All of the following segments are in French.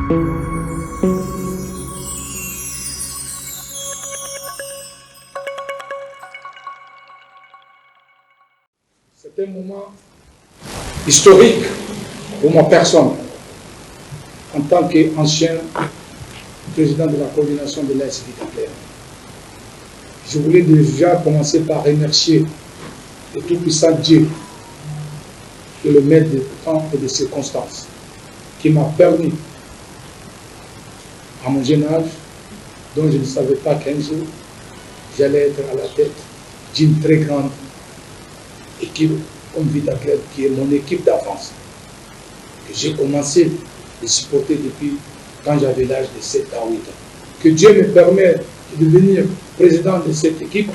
C'est un moment historique pour ma personne, en tant qu'ancien président de la coordination de l'AS Vitacleb. Je voulais déjà commencer par remercier le tout-puissant Dieu, qui est le maître des temps et des circonstances, qui m'a permis, à mon jeune âge, dont je ne savais pas qu'un jour, j'allais être à la tête d'une très grande équipe comme Vitacleb, qui est mon équipe d'avance, que j'ai commencé de supporter depuis quand j'avais l'âge de 7 à 8 ans. Que Dieu me permette de devenir président de cette équipe,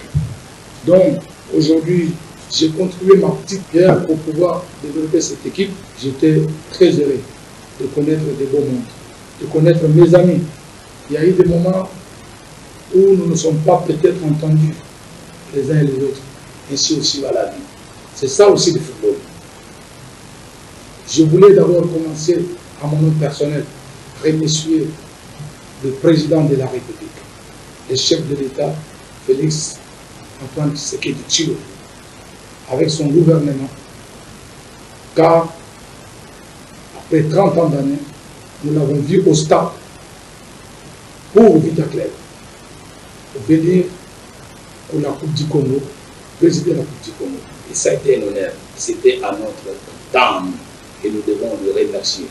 dont aujourd'hui j'ai contribué ma petite pierre pour pouvoir développer cette équipe. J'étais très heureux de connaître des beaux mondes, de connaître mes amis. Il y a eu des moments où nous ne sommes pas peut-être entendus les uns et les autres. Ainsi aussi va la vie. C'est ça aussi le football. Je voulais d'abord commencer à mon nom personnel, remercier le président de la République, le chef de l'État, Félix Antoine Tshisekedi Tshilombo, avec son gouvernement, car après 30 ans d'années, nous l'avons vu au stade pour Vitacleb, pour venir pour la Coupe du Congo, présider la Coupe du Congo. Et ça a été un honneur. C'était à notre dame et nous devons le remercier.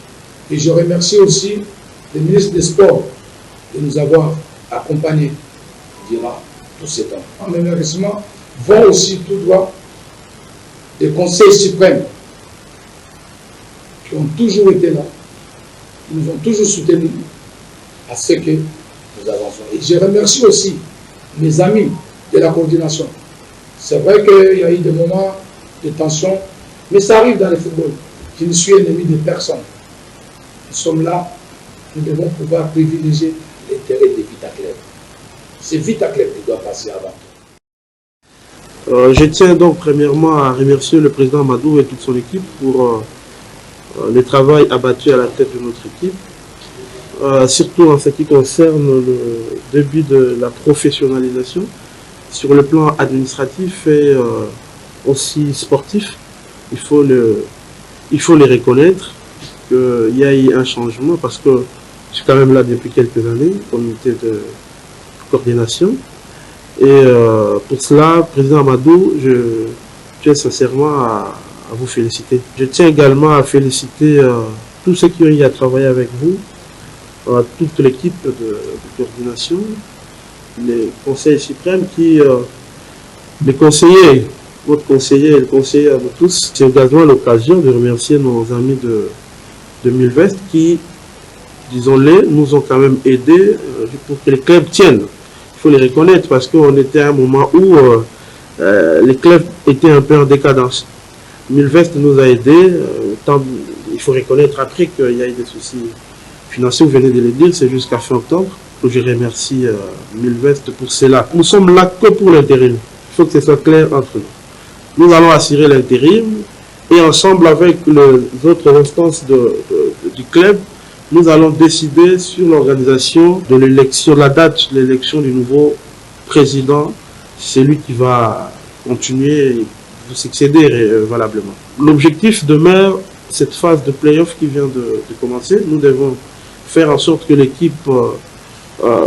Et je remercie aussi le ministre des Sports de nous avoir accompagnés durant tout ce temps. En remerciement vont aussi tout droit les conseils suprêmes qui ont toujours été là, qui nous ont toujours soutenus à ce que nous avançons. Et je remercie aussi mes amis de la coordination. C'est vrai qu'il y a eu des moments de tension, mais ça arrive dans le football. Je ne suis ennemi de personne. Nous sommes là, nous devons pouvoir privilégier l'intérêt de Vitacleb. C'est Vitacleb qui doit passer avant tout. Je tiens donc premièrement à remercier le président Amadou et toute son équipe pour le travail abattu à la tête de notre équipe, surtout en ce qui concerne le début de la professionnalisation sur le plan administratif et aussi sportif. Il faut les reconnaître qu'il y a eu un changement parce que je suis quand même là depuis quelques années, comité de coordination. Et pour cela, président Amadou, je tiens sincèrement à vous féliciter. Je tiens également à féliciter tous ceux qui ont eu à travailler avec vous, toute l'équipe de coordination, les conseils suprêmes les conseillers, votre conseiller et le conseiller à vous tous. C'est également l'occasion de remercier nos amis de Milvest qui, disons-le, nous ont quand même aidés pour que les clubs tiennent. Il faut les reconnaître parce qu'on était à un moment où les clubs étaient un peu en décadence. Milvest nous a aidés. Il faut reconnaître après qu'il y a eu des soucis financiers, vous venez de le dire, c'est jusqu'à fin octobre. Je remercie Milvest pour cela. Nous sommes là que pour l'intérim. Il faut que ce soit clair entre nous. Nous allons assurer l'intérim et ensemble avec les autres instances du club, nous allons décider sur l'organisation de l'élection, la date de l'élection du nouveau président. C'est lui qui va continuer et vous succéder valablement. L'objectif demeure cette phase de play-off qui vient de commencer. Nous devons faire en sorte que l'équipe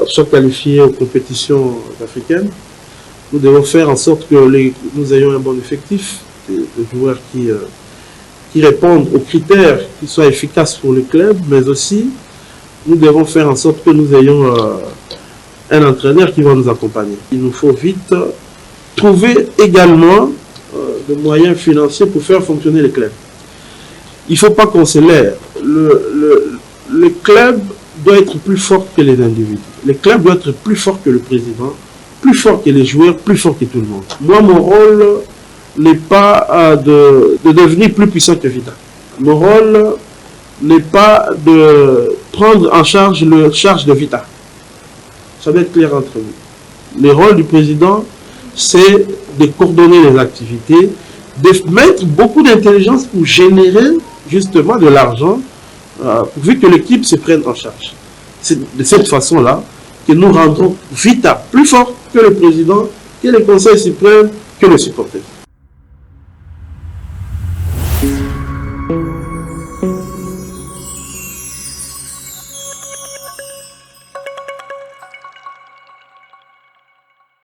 soit qualifiée aux compétitions africaines. Nous devons faire en sorte que nous ayons un bon effectif de joueurs qui répondent aux critères, qui soient efficaces pour le club, mais aussi nous devons faire en sorte que nous ayons un entraîneur qui va nous accompagner. Il nous faut vite trouver également des moyens financiers pour faire fonctionner le club. Il ne faut pas qu'on se laisse. Le club doit être plus fort que les individus. Le club doit être plus fort que le président, plus fort que les joueurs, plus fort que tout le monde. Moi, mon rôle n'est pas de devenir plus puissant que Vita. Mon rôle n'est pas de prendre en charge le charge de Vita. Ça doit être clair entre nous. Le rôle du président, c'est de coordonner les activités, de mettre beaucoup d'intelligence pour générer justement de l'argent pourvu que l'équipe se prenne en charge. C'est de cette façon-là que nous rendrons Vita plus fort que le président, que le Conseil suprême, que les supporters.